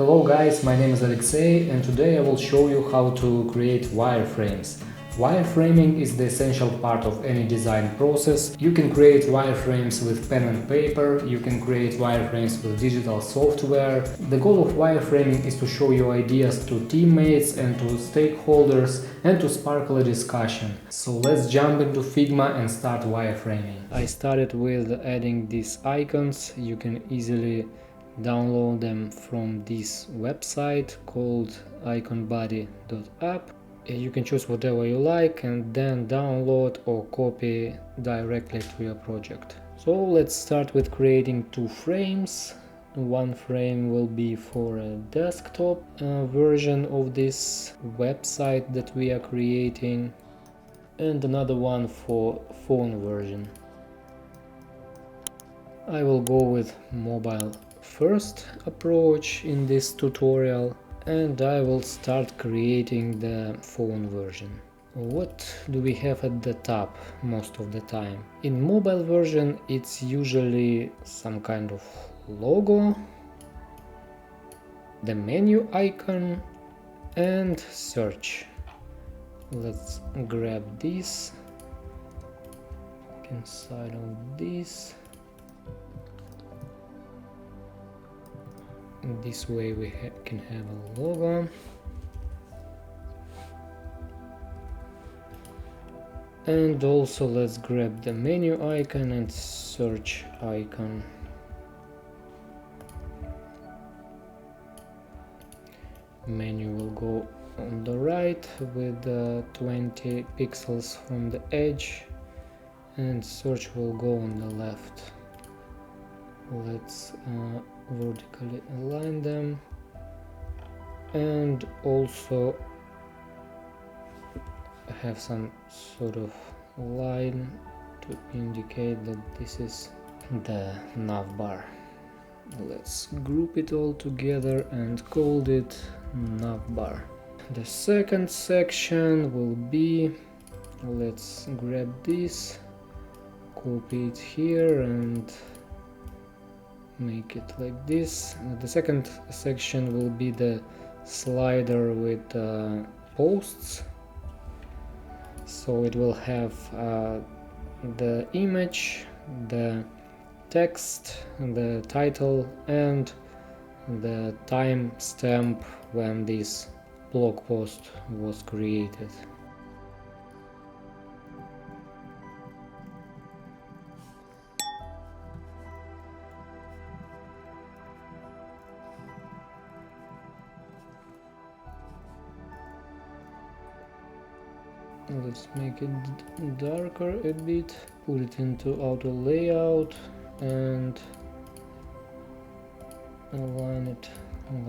Hello guys, my name is Alexey and today I will show you how to create wireframes. Wireframing is the essential part of any design process. You can create wireframes with pen and paper, you can create wireframes with digital software. The goal of wireframing is to show your ideas to teammates and to stakeholders and to sparkle a discussion. So let's jump into Figma and start wireframing. I started with adding these icons. You can easily download them from this website called iconbody.app. You can choose whatever you like and then download or copy directly to your project. So let's start with creating two frames. One frame will be for a desktop version of this website that we are creating, and another one for phone version. I will go with mobile first approach in this tutorial, and I will start creating the phone version. What do we have at the top most of the time? In mobile version it's usually some kind of logo, the menu icon and search. Let's grab this inside of this. This way we can have a logo. And also let's grab the menu icon and search icon. Menu will go on the right with 20 pixels from the edge, and search will go on the left. Let's vertically align them, and also have some sort of line to indicate that this is the navbar. Let's group it all together and call it navbar. The second section will be, let's grab this, copy it here and make it like this. The second section will be the slider with posts. So it will have the image, the text, the title and the timestamp when this blog post was created. Let's make it darker a bit, put it into auto layout and align it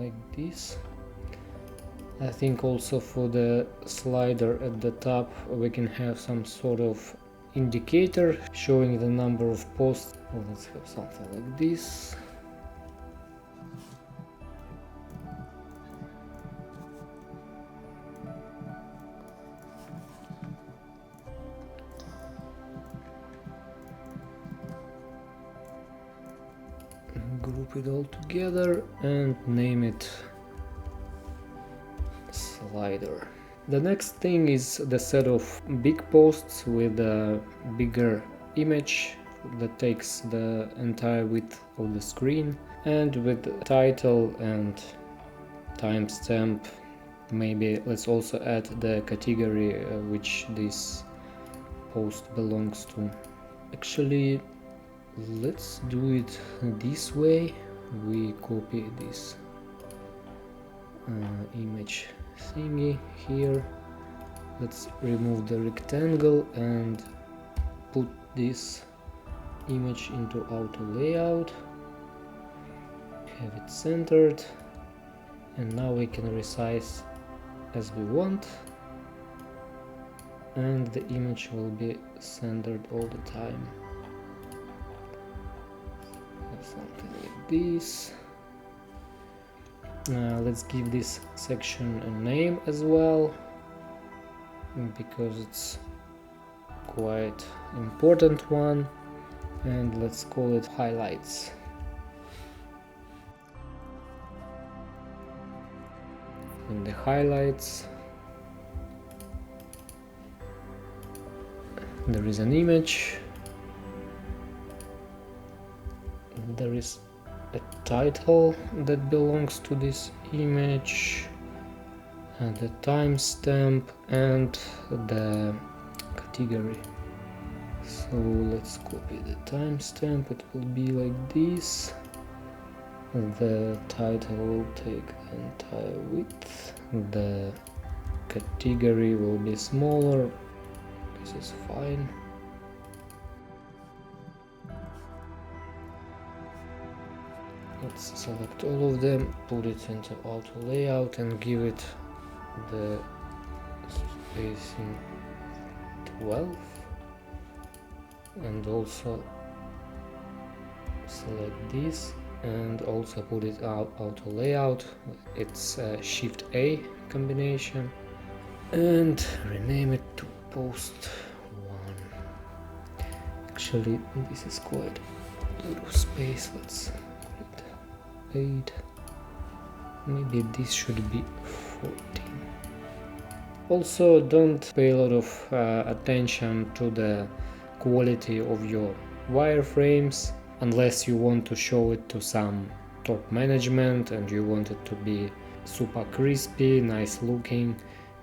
like this. I think also for the slider at the top we can have some sort of indicator showing the number of posts. Let's have something like this. Group it all together and name it slider. The next thing is the set of big posts with a bigger image that takes the entire width of the screen, and with the title and timestamp. Maybe let's also add the category which this post belongs to. Actually, let's do it this way. We copy this image thingy here. Let's remove the rectangle and put this image into auto layout, have it centered, and now we can resize as we want, and the image will be centered all the time. Something like this. Let's give this section a name as well, because it's quite important one, and let's call it highlights. in the highlights. There is an image. There is a title that belongs to this image, and the timestamp and the category. So let's copy the timestamp. It will be like this. The title will take the entire width. The category will be smaller. This is fine. Let's select all of them, put it into auto layout and give it the spacing 12, and also select this and also put it auto layout. It's a Shift A combination, and rename it to post 1. Actually, this is quite a lot of space. Let's put it 8. Maybe this should be 14. Also, don't pay a lot of attention to the quality of your wireframes unless you want to show it to some top management and you want it to be super crispy, nice looking,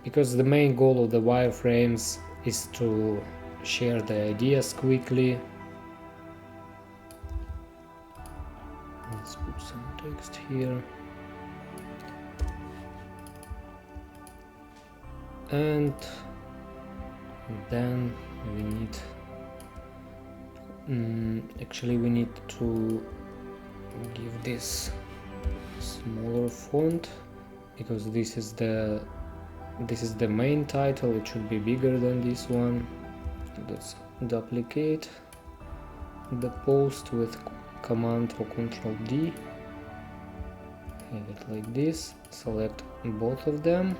because the main goal of the wireframes is to share the ideas quickly. Let's put some text here. And then we need actually we need to give this smaller font, because this is the main title. It should be bigger than this one. Let's duplicate the post with Command or Control D. Have it like this. Select both of them,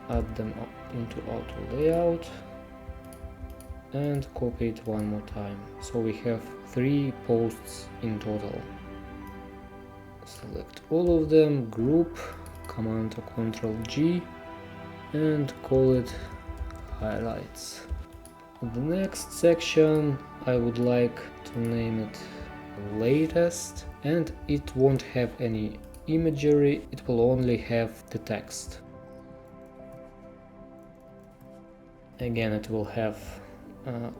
add them into auto layout, and copy it one more time. So we have 3 posts in total. Select all of them, group, Command or Control G, and call it highlights. The next section I would like to name it latest, and it won't have any imagery, it will only have the text. Again, it will have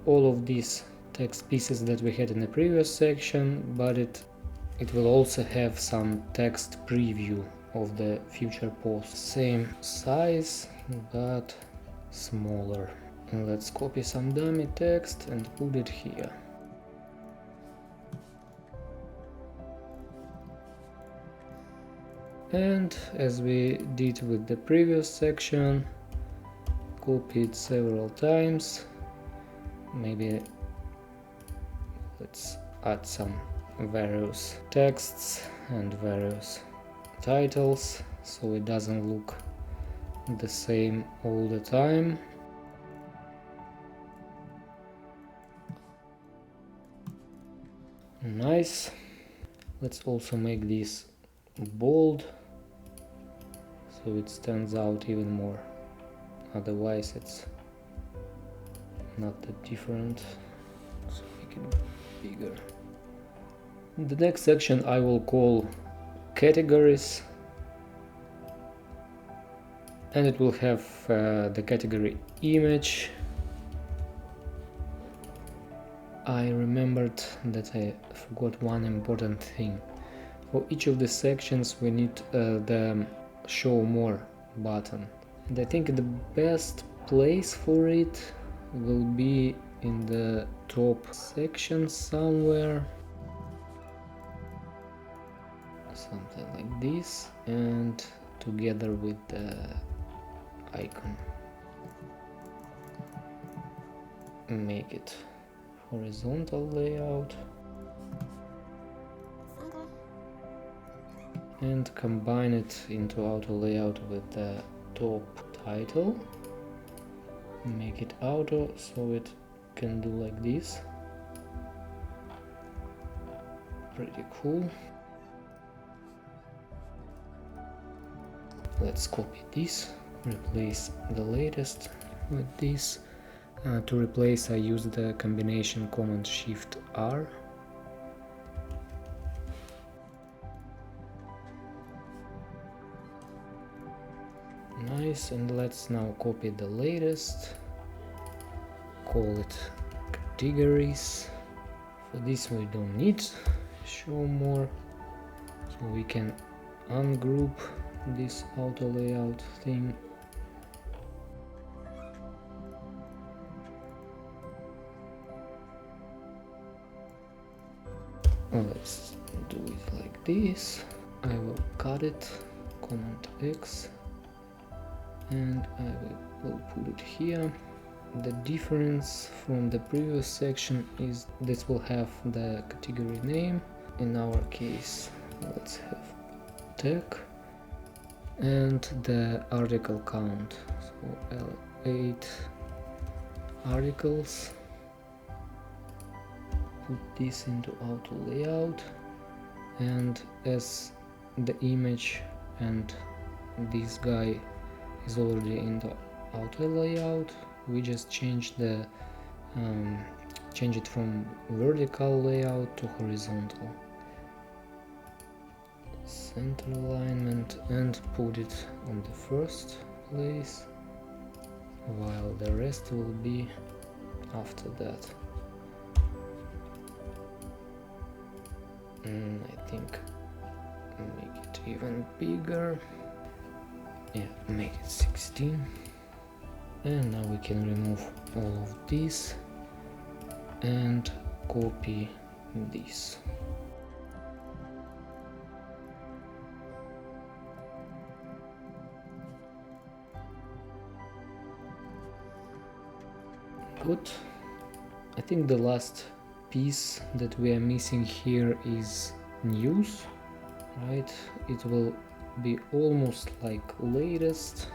all of these text pieces that we had in the previous section, but it will also have some text preview of the future posts. Same size, but smaller. And let's copy some dummy text and put it here. And as we did with the previous section, copy it several times. Maybe let's add some various texts and various titles so it doesn't look the same all the time. Nice. Let's also make this bold so it stands out even more. Otherwise it's not that different. So make it bigger. The next section I will call categories, and it will have the category image. I remembered that I forgot one important thing. For each of the sections we need the show more button, and I think the best place for it will be in the top section somewhere, something like this, and together with the icon. Make it horizontal layout and combine it into auto layout with the top title. Make it auto so it can do like this. Pretty cool. let's copy this, replace the latest with this. To replace, I use the combination Command Shift R. Nice, and let's now copy the latest, call it categories. For this we don't need show more, so we can ungroup this auto layout thing. Let's do it like this. I will cut it, Command X, and I will put it here. The difference from the previous section is this will have the category name. In our case, let's have tech, and the article count, so 8 articles. Put this into auto layout, and as the image and this guy is already in the auto layout, we just change the change it from vertical layout to horizontal. Center alignment, and put it on the first place, while the rest will be after that. I think make it even bigger. Yeah, make it 16. And now we can remove all of this and copy this. Good. I think the last piece that we are missing here is news, right? It will be almost like latest,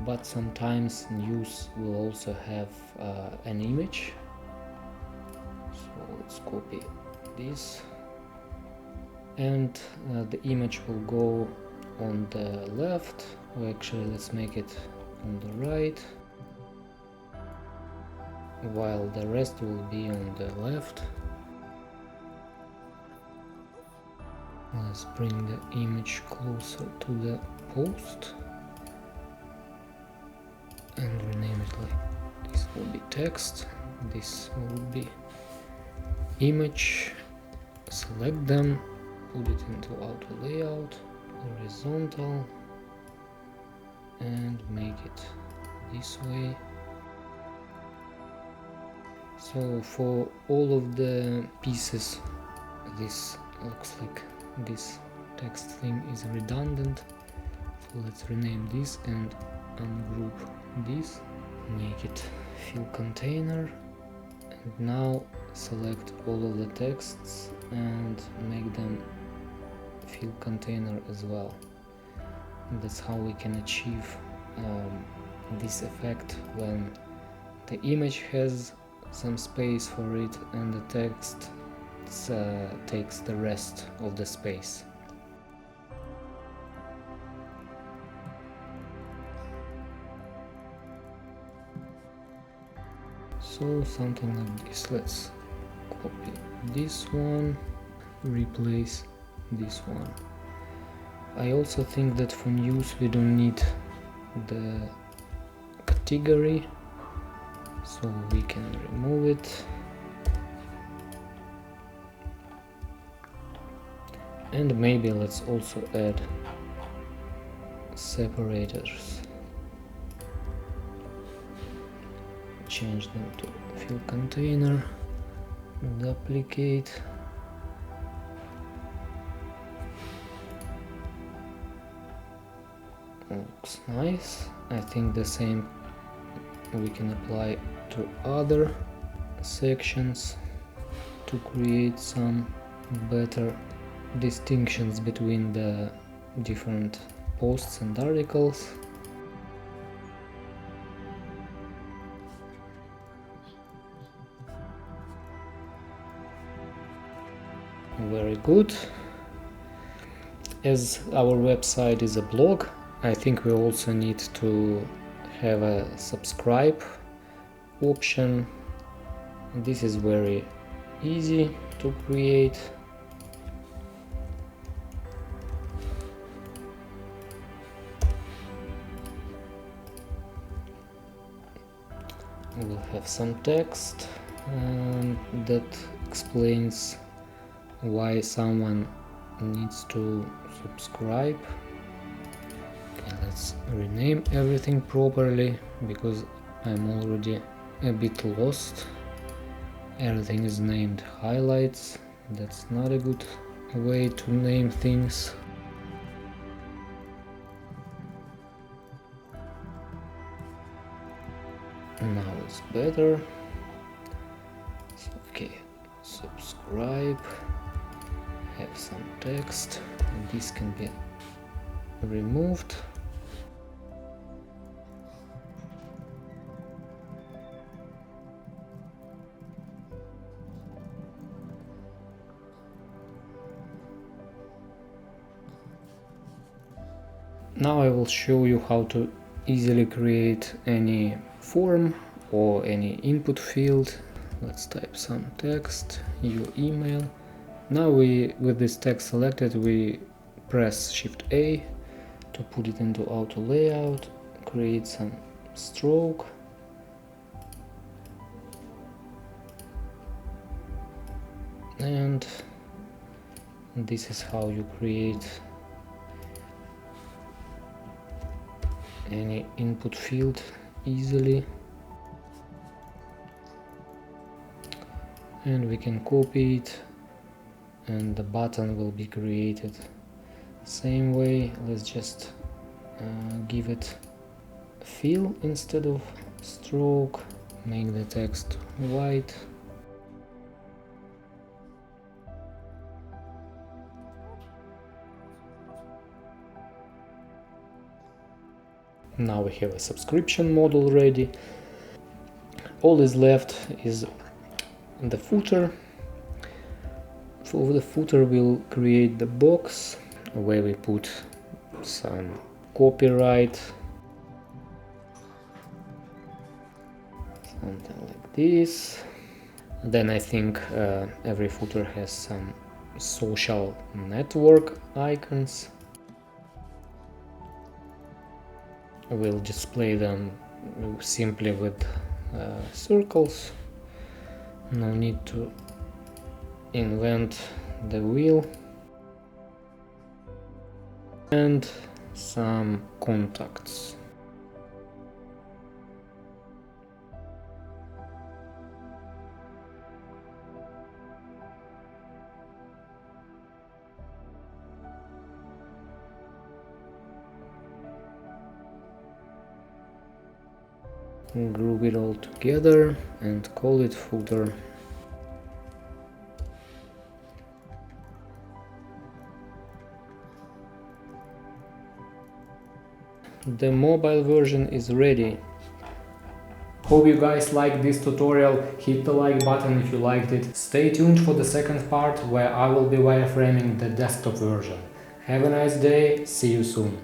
but sometimes news will also have an image. So let's copy this, and the image will go on the left, or actually let's make it on the right, while the rest will be on the left. Let's bring the image closer to the post and rename it like this. Will be text, this will be image. Select them, put it into auto layout, horizontal, and make it this way. So for all of the pieces, this looks like this text thing is redundant. So let's rename this and ungroup this, make it fill container, and now select all of the texts and make them fill container as well. And that's how we can achieve this effect when the image has some space for it and the text takes the rest of the space. So something like this. Let's copy this one, replace this one. I also think that for news we don't need the category, so we can remove it. And maybe let's also add separators. Change them to fill container, duplicate. Looks nice. I think the same we can apply to other sections to create some better distinctions between the different posts and articles. Very good. As our website is a blog, I think we also need to have a subscribe option. This is very easy to create. We'll have some text that explains why someone needs to subscribe. Okay, let's rename everything properly because I'm already a bit lost. Everything is named highlights. That's not a good way to name things. Now it's better. Okay, subscribe, have some text, and this can be removed. Now I will show you how to easily create any form or any input field. Let's type some text, your email. Now with this text selected, we press Shift A to put it into auto layout, create some stroke. And this is how you create any input field easily. And we can copy it and the button will be created same way. Let's just give it a fill instead of stroke, make the text white. Now we have a subscription model ready. All is left is the footer. For the footer we'll create the box where we put some copyright, something like this. Then I think every footer has some social network icons. We'll display them simply with circles. No need to invent the wheel. And some contacts. Group it all together and call it footer. The mobile version is ready. Hope you guys liked this tutorial. Hit the like button if you liked it. Stay tuned for the second part where I will be wireframing the desktop version. Have a nice day, see you soon.